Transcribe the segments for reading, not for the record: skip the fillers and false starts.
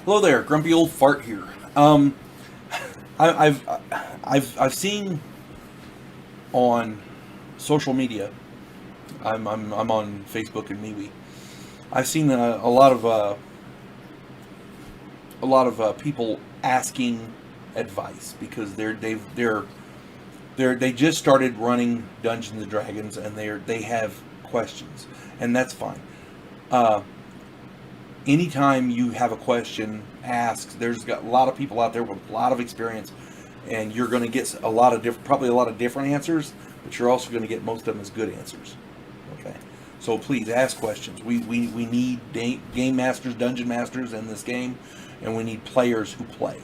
Hello there, grumpy old fart here. I, I've seen on social media. I'm on Facebook and MeWe. I've seen a lot of people asking advice because they just started running Dungeons and Dragons and they have questions, and that's fine. Uh, Anytime you have a question asked, there's got a lot of people out there with a lot of experience, and you're going to get probably a lot of different answers, but you're also going to get most of them as good answers. Okay, so please ask questions. We need game masters, dungeon masters in this game, and we need players who play.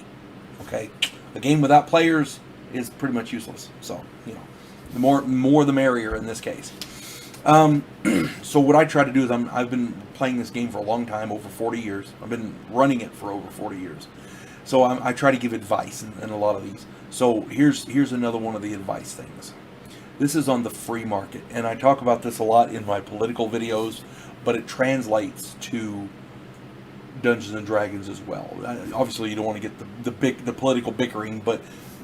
Okay, a game without players is pretty much useless. So the more the merrier in this case. So what I try to do is I've been playing this game for a long time, over 40 years. I've been running it for over 40 years. So I try to give advice in a lot of these. So here's another one of the advice things. This is on the free market, and I talk about this a lot in my political videos, but it translates to Dungeons and Dragons as well. Obviously, you don't want to get the political bickering, but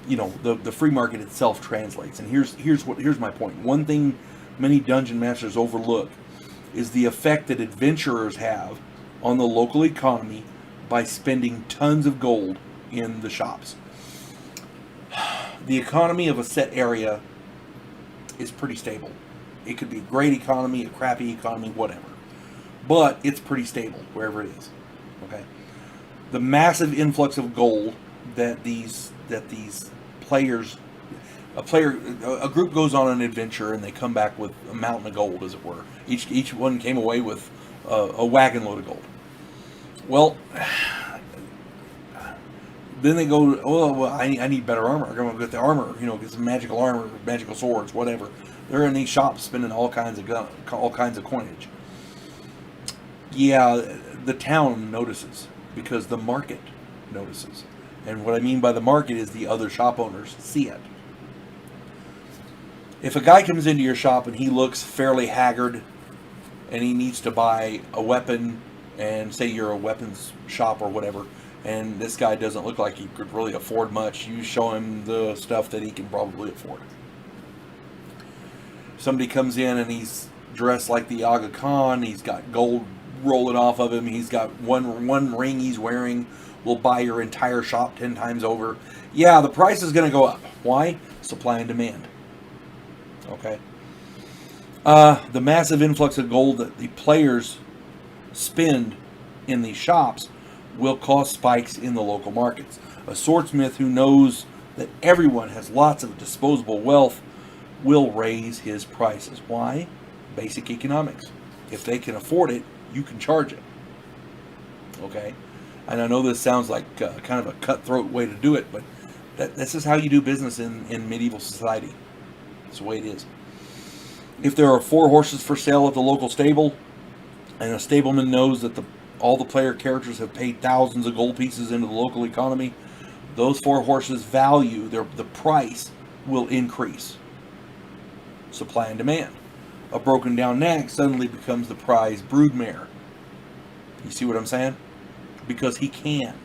the free market itself translates. And here's my point. One thing many dungeon masters overlook is the effect that adventurers have on the local economy by spending tons of gold in the shops. The economy of a set area is pretty stable. It could be a great economy, a crappy economy, whatever. But it's pretty stable wherever it is. Okay. The massive influx of gold that these players a group goes on an adventure and they come back with a mountain of gold, as it were. Each one came away with a wagon load of gold. Well, then they go, oh, well, I need better armor. I'm going to get the armor, get some magical armor, magical swords, whatever. They're in these shops spending all kinds of coinage. Yeah, the town notices because the market notices. And what I mean by the market is the other shop owners see it. If a guy comes into your shop and he looks fairly haggard and he needs to buy a weapon, and say you're a weapons shop or whatever, and this guy doesn't look like he could really afford much, you show him the stuff that he can probably afford. Somebody comes in and he's dressed like the Aga Khan, he's got gold rolling off of him, he's got one ring he's wearing, will buy your entire shop 10 times over. Yeah, the price is going to go up. Why? Supply and demand. Okay. The massive influx of gold that the players spend in these shops will cause spikes in the local markets. A swordsmith who knows that everyone has lots of disposable wealth will raise his prices. Why? Basic economics. If they can afford it, you can charge it. Okay? And I know this sounds like kind of a cutthroat way to do it, but this is how you do business in medieval society. That's the way it is. If there are 4 horses for sale at the local stable, and a stableman knows that all the player characters have paid thousands of gold pieces into the local economy, those 4 horses' value, the price will increase. Supply and demand. A broken down nag suddenly becomes the prize broodmare. You see what I'm saying? Because he can.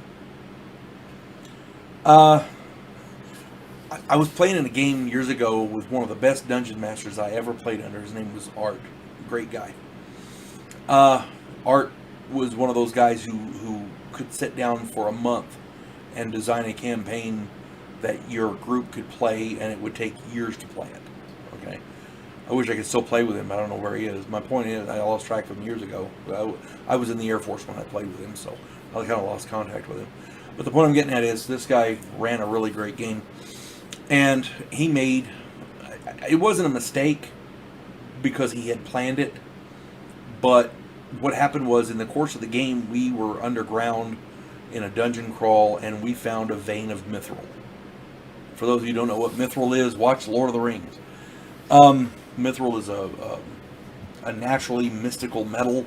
I was playing in a game years ago with one of the best dungeon masters I ever played under. His name was Art. Great guy. Art was one of those guys who could sit down for a month and design a campaign that your group could play, and it would take years to play it. Okay. I wish I could still play with him. I don't know where he is. My point is, I lost track of him years ago. I was in the Air Force when I played with him, so I kind of lost contact with him. But the point I'm getting at is, this guy ran a really great game. And he made, it wasn't a mistake because he had planned it, but what happened was, in the course of the game, we were underground in a dungeon crawl, and we found a vein of mithril. For those of you who don't know what mithril is, watch Lord of the Rings. Mithril is a naturally mystical metal.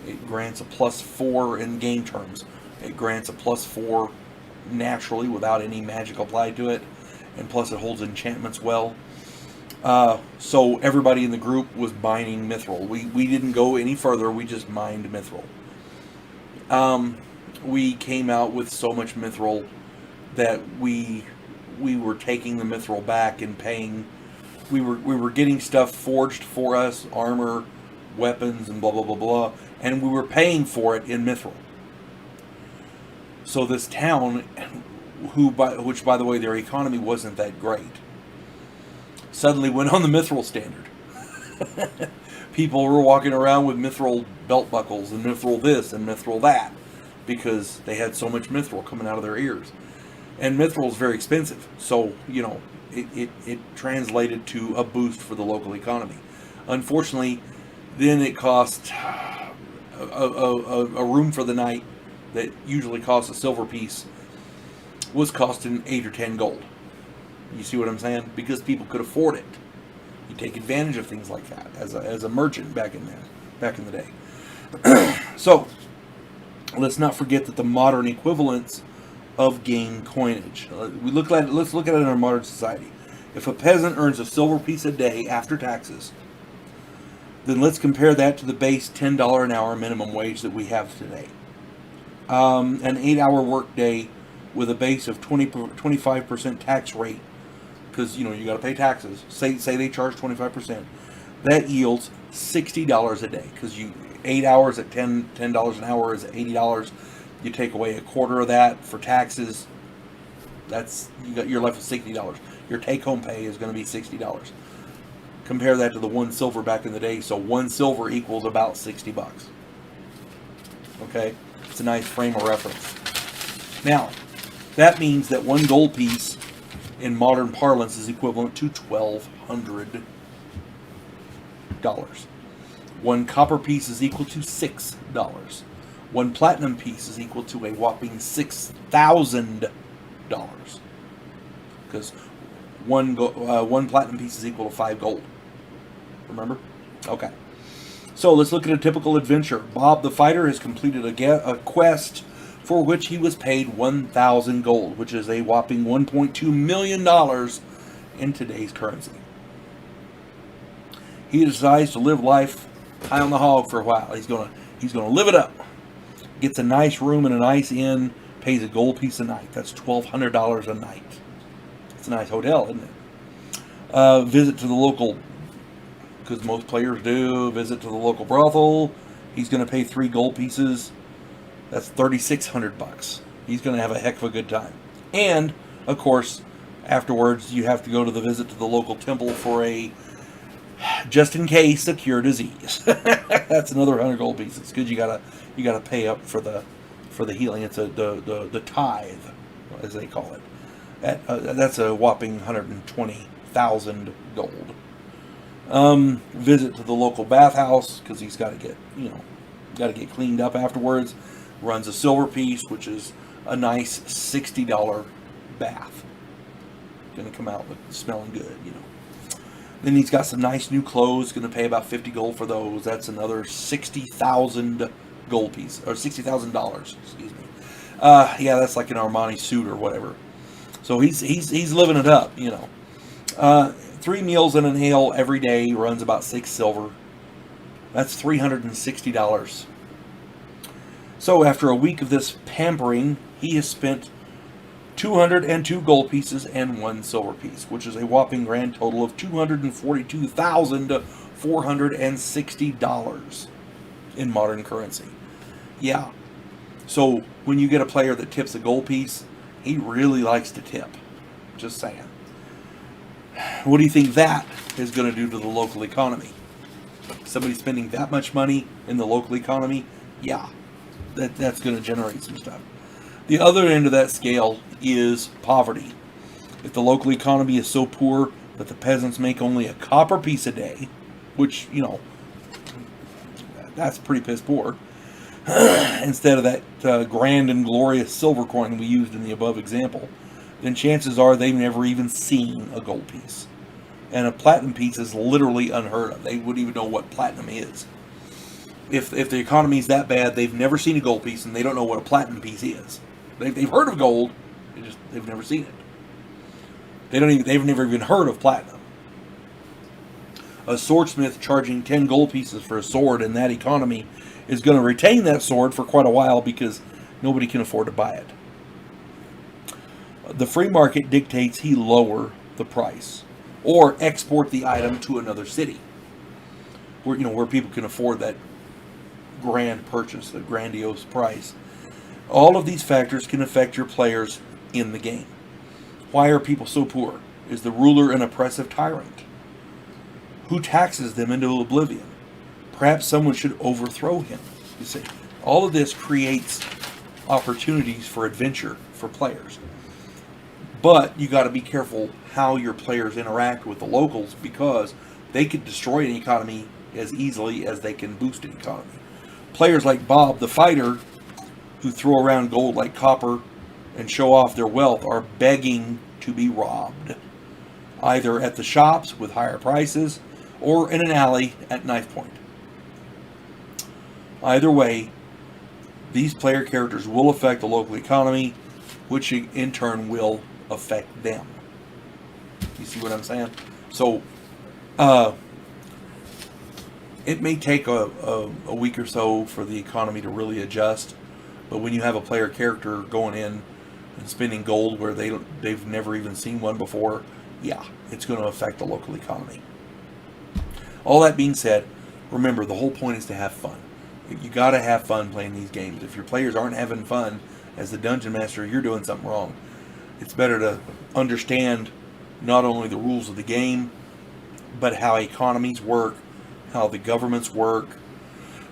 It grants a +4 in game terms. It grants a +4 naturally without any magic applied to it. And plus it holds enchantments well. So everybody in the group was mining mithril. We didn't go any further, we just mined mithril. we came out with so much mithril that we were taking the mithril back and paying. We were getting stuff forged for us, armor, weapons, and blah blah blah blah, and we were paying for it in mithril. So this town, which by the way, their economy wasn't that great, suddenly went on the mithril standard. People were walking around with mithril belt buckles and mithril this and mithril that because they had so much mithril coming out of their ears. And mithril is very expensive, so it translated to a boost for the local economy. Unfortunately, then it cost a room for the night that usually costs a silver piece was costing 8 or 10 gold. You see what I'm saying? Because people could afford it. You take advantage of things like that as a merchant back in the day. So let's not forget that the modern equivalents of game coinage. Let's look at it in our modern society. If a peasant earns a silver piece a day after taxes, then let's compare that to the base $10 an hour minimum wage that we have today. An 8-hour work day with a base of 25% tax rate, because you got to pay taxes. Say they charge 25%, that yields $60 a day. Because 8 hours at $10 an hour is $80. You take away a quarter of that for taxes. You're left with $60. Your take-home pay is going to be $60. Compare that to the 1 silver back in the day. So 1 silver equals about $60. Okay, it's a nice frame of reference. Now, that means that 1 gold piece in modern parlance is equivalent to $1,200. 1 copper piece is equal to $6. 1 platinum piece is equal to a whopping $6,000. Because one platinum piece is equal to 5 gold. Remember? Okay. So let's look at a typical adventure. Bob the Fighter has completed a quest for which he was paid 1,000 gold, which is a whopping $1.2 million in today's currency. He decides to live life high on the hog for a while. He's gonna live it up. Gets a nice room in a nice inn, pays a gold piece a night. That's $1,200 a night. It's a nice hotel, isn't it? Visit to the local, because most players do, visit to the local brothel. He's going to pay 3 gold pieces. That's $3,600. He's going to have a heck of a good time. And, of course, afterwards, you have to go to the visit to the local temple for a, just in case, a cure disease. That's another 100 gold pieces, because you gotta pay up for the healing. It's the tithe, as they call it. That's a whopping 120,000 gold. Visit to the local bathhouse, because he's got to get cleaned up afterwards. Runs a silver piece, which is a nice $60 bath. Going to come out with smelling good, Then he's got some nice new clothes. Going to pay about 50 gold for those. That's another 60,000 gold piece, or $60,000. Excuse me. Yeah, that's like an Armani suit or whatever. So he's living it up, 3 meals and an ale every day, runs about 6 silver. That's $360. So after a week of this pampering, he has spent 202 gold pieces and 1 silver piece, which is a whopping grand total of $242,460 in modern currency. Yeah. So when you get a player that tips a gold piece, he really likes to tip. Just saying. What do you think that is going to do to the local economy? Somebody spending that much money in the local economy? Yeah. That's going to generate some stuff. The other end of that scale is poverty. If the local economy is so poor that the peasants make only a copper piece a day, which, that's pretty piss poor, instead of that grand and glorious silver coin we used in the above example, then chances are they've never even seen a gold piece. And a platinum piece is literally unheard of. They wouldn't even know what platinum is. If the economy is that bad, they've never seen a gold piece and they don't know what a platinum piece is. They've heard of gold, they've never seen it. They've never even heard of platinum. A swordsmith charging 10 gold pieces for a sword in that economy is going to retain that sword for quite a while, because nobody can afford to buy it. The free market dictates he lower the price or export the item to another city where people can afford that grand purchase, the grandiose price. All of these factors can affect your players in the game. Why are people so poor? Is the ruler an oppressive tyrant? Who taxes them into oblivion? Perhaps someone should overthrow him. You see, all of this creates opportunities for adventure for players. But you got to be careful how your players interact with the locals, because they could destroy an economy as easily as they can boost an economy. Players like Bob the Fighter, who throw around gold like copper and show off their wealth, are begging to be robbed, either at the shops with higher prices or in an alley at knife point. Either way, these player characters will affect the local economy, which in turn will affect them. You see what I'm saying? So, it may take a week or so for the economy to really adjust, but when you have a player character going in and spending gold where they've never even seen one before, yeah, it's going to affect the local economy. All that being said, remember, the whole point is to have fun. You got to have fun playing these games. If your players aren't having fun as the dungeon master, you're doing something wrong. It's better to understand not only the rules of the game, but how economies work, how the governments work,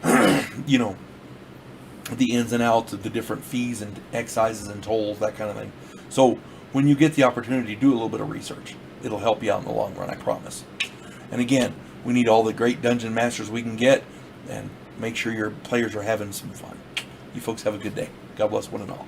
the ins and outs of the different fees and excises and tolls, that kind of thing. So when you get the opportunity to do a little bit of research, it'll help you out in the long run, I promise. And again, we need all the great dungeon masters we can get, and make sure your players are having some fun. You folks have a good day. God bless one and all.